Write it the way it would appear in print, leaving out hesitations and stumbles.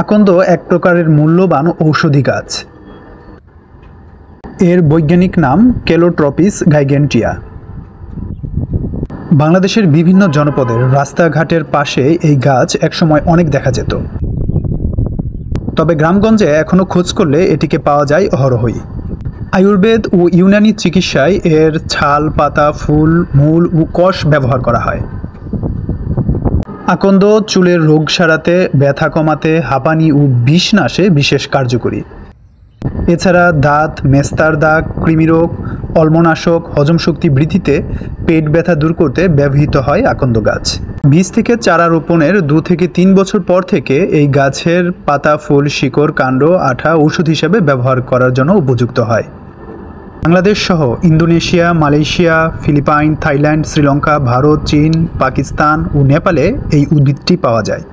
আকন্দ এক প্রকারের মূল্যবান ঔষধি গাছ। এর বৈজ্ঞানিক নাম কেলোট্রপিস গাইগেন্টিয়া। বাংলাদেশের বিভিন্ন জনপদের রাস্তাঘাটের পাশে এই গাছ একসময় অনেক দেখা যেত, তবে গ্রামগঞ্জে এখনও খোঁজ করলে এটিকে পাওয়া যায় অহরহই। আয়ুর্বেদ ও ইউনানি চিকিৎসায় এর ছাল, পাতা, ফুল, মূল ও কষ ব্যবহার করা হয়। আকন্দ চুলের রোগ সারাতে, ব্যথা কমাতে, হাঁপানি ও বিষনাশে বিশেষ কার্যকরী। এছাড়া দাঁত, মেস্তার দাগ, কৃমিরোগ, অম্লনাশক, হজম শক্তি বৃদ্ধিতে, পেট ব্যথা দূর করতে ব্যবহৃত হয় আকন্দ গাছ। বীজ থেকে চারা রোপণের 2 থেকে 3 বছর পর থেকে এই গাছের পাতা, ফুল, শিকড়, কাণ্ড, আঠা ঔষধ হিসেবে ব্যবহার করার জন্য উপযুক্ত হয়। বাংলাদেশ সহ Indonesia, Malaysia, Philippines, Thailand, Sri Lanka, Bharat, চীন, পাকিস্তান ও নেপালে এই উদ্ভিদটি পাওয়া যায়।